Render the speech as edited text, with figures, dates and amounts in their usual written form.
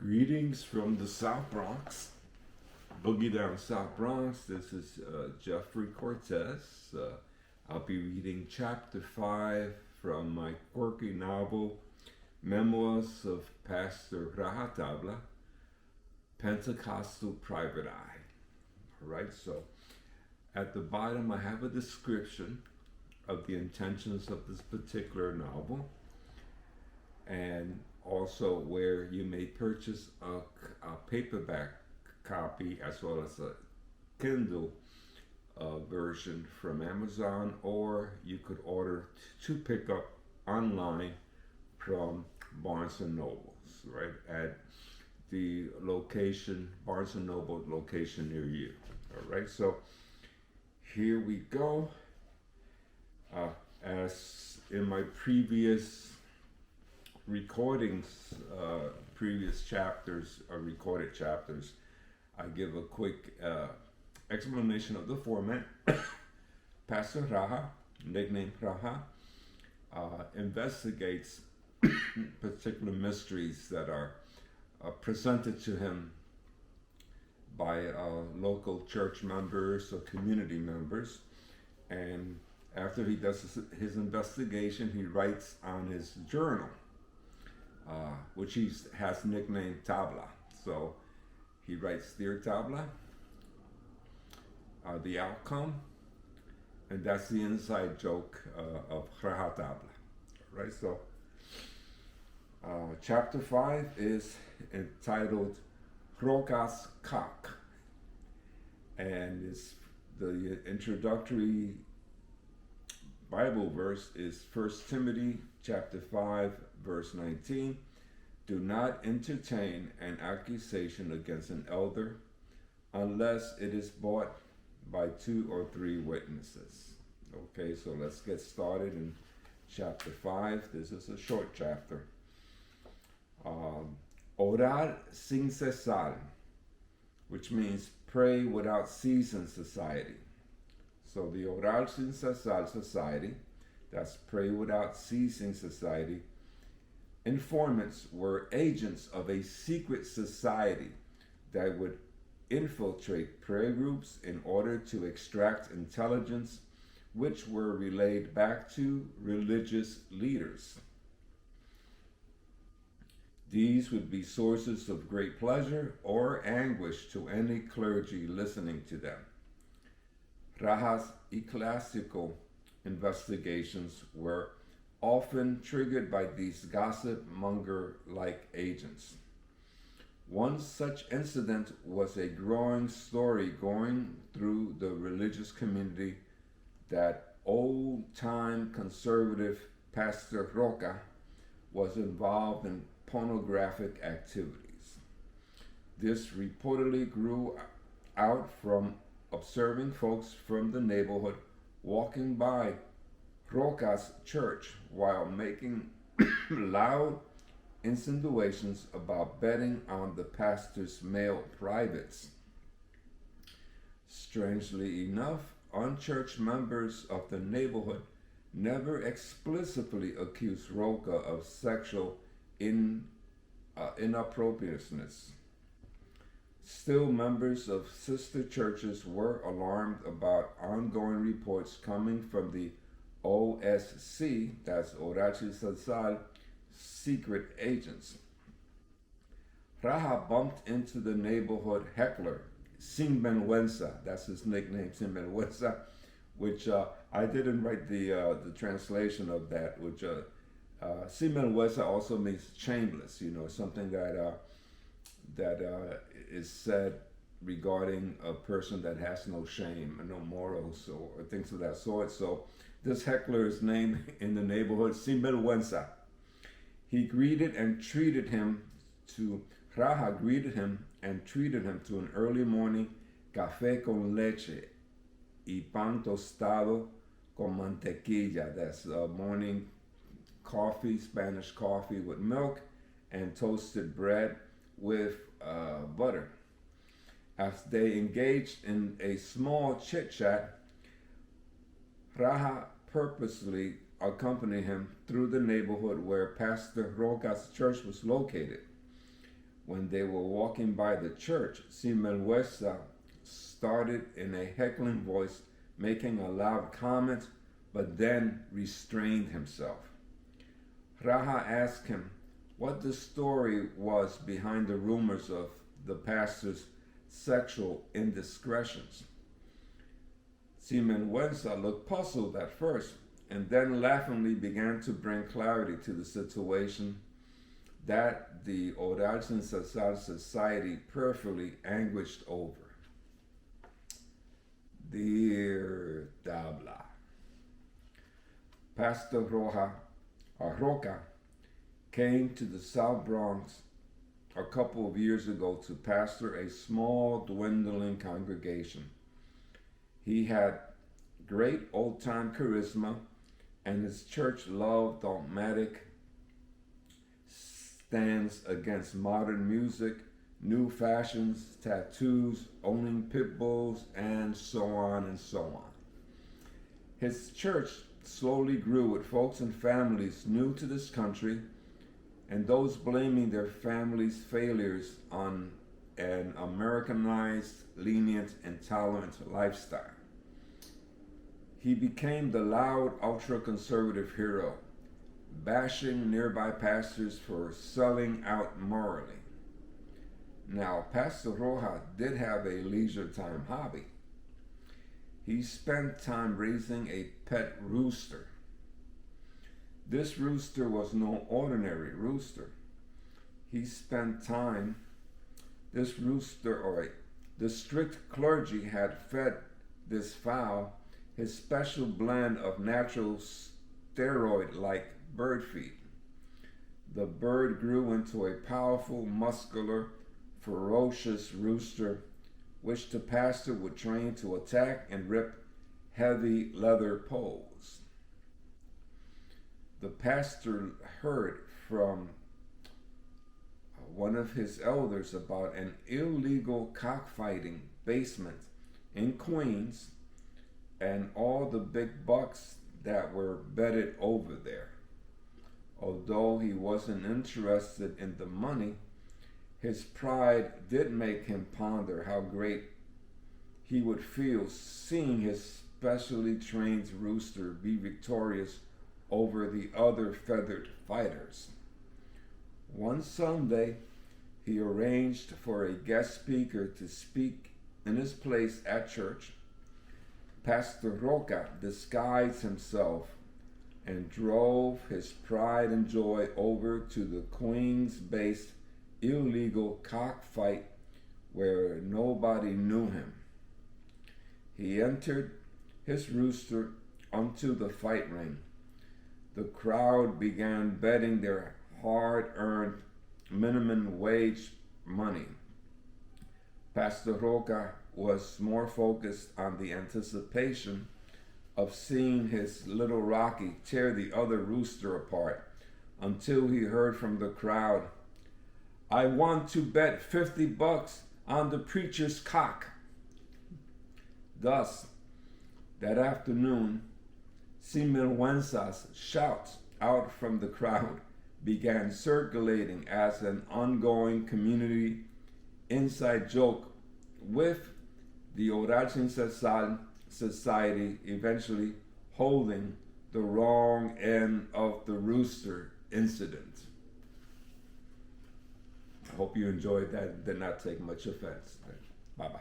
Greetings from the South Bronx, Boogie Down South Bronx. This is Jeffrey Cortez. I'll be reading Chapter 5 from my Quirky novel, Memoirs of Pastor Rajatabla, Pentecostal Private Eye. All right, so at the bottom I have a description of the intentions of this particular novel, and also where you may purchase a paperback copy as well as a Kindle version from Amazon, or you could order to pick up online from Barnes and Nobles, right, at the location, Barnes and Noble location near you. All right, so here we go. As in my previous recordings, previous chapters, recorded chapters, I give a quick explanation of the format. Pastor Raja, nicknamed Raja, investigates particular mysteries that are presented to him by local church members or community members, and after he does his investigation, he writes on his journal, which he has nicknamed Tabla. So he writes, "Dear Tabla, the outcome," and that's the inside joke of Rajatabla. Right? So chapter 5 is entitled Roca's Cock, and it's the introductory Bible verse is 1 Timothy chapter 5 verse 19. Do not entertain an accusation against an elder unless it is brought by 2 or 3 witnesses. Okay, so let's get started in chapter 5. This is a short chapter. Orar sin cesar, which means pray without ceasing society. So the Orar sin cesar society, that's pray without ceasing society, informants were agents of a secret society that would infiltrate prayer groups in order to extract intelligence which were relayed back to religious leaders. These would be sources of great pleasure or anguish to any clergy listening to them. Raja's ecclesiastical investigations were often triggered by these gossip monger-like agents. One such incident was a growing story going through the religious community that old-time conservative Pastor Roca was involved in pornographic activities. This reportedly grew out from observing folks from the neighborhood walking by Roca's church while making loud insinuations about betting on the pastor's male privates. Strangely enough, unchurched members of the neighborhood never explicitly accused Roca of sexual inappropriateness. Still, members of sister churches were alarmed about ongoing reports coming from the OSC, that's Orachi Sasal, secret agents. Raja bumped into the neighborhood heckler, Sinvergüenza, that's his nickname, Sinvergüenza, which I didn't write the translation of that, which Sinvergüenza also means shameless, something that is said regarding a person that has no shame and no morals or things of that sort. So this heckler is named in the neighborhood Sinvergüenza. Raja greeted him and treated him to an early morning café con leche y pan tostado con mantequilla. That's morning coffee, Spanish coffee with milk, and toasted bread with butter. As they engaged in a small chit-chat, Raja purposely accompanied him through the neighborhood where Pastor Roca's church was located. when they were walking by the church, Simenuesa started in a heckling voice, making a loud comment, but then restrained himself. Raja asked him what the story was behind the rumors of the pastor's sexual indiscretions. Simenuesa looked puzzled at first, and then laughingly began to bring clarity to the situation that the Origin Society prayerfully anguished over. Dear Dabla, Pastor Roca came to the South Bronx a couple of years ago to pastor a small, dwindling congregation. He had great old-time charisma, and his church loved dogmatic stands against modern music, new fashions, tattoos, owning pit bulls, and so on and so on. His church slowly grew with folks and families new to this country, and those blaming their families' failures on an Americanized, lenient, and tolerant lifestyle. He became the loud, ultra-conservative hero, bashing nearby pastors for selling out morally. Now, Pastor Roja did have a leisure time hobby. He spent time raising a pet rooster. This rooster was no ordinary rooster. The strict clergy had fed this fowl his special blend of natural steroid-like bird feed. The bird grew into a powerful, muscular, ferocious rooster, which the pastor would train to attack and rip heavy leather poles. The pastor heard from one of his elders about an illegal cockfighting basement in Queens and all the big bucks that were bedded over there. Although he wasn't interested in the money, his pride did make him ponder how great he would feel seeing his specially trained rooster be victorious over the other feathered fighters. One Sunday, he arranged for a guest speaker to speak in his place at church. Pastor Roca disguised himself and drove his pride and joy over to the Queens-based illegal cockfight where nobody knew him. He entered his rooster onto the fight ring. The crowd began betting their hard-earned minimum wage money. Pastor Roca was more focused on the anticipation of seeing his little Rocky tear the other rooster apart until he heard from the crowd, "I want to bet $50 on the preacher's cock." Thus, that afternoon, Simenuesa's shouts out from the crowd began circulating as an ongoing community inside joke, with the Origin Society eventually holding the wrong end of the rooster incident. I hope you enjoyed that, did not take much offense. Bye-bye.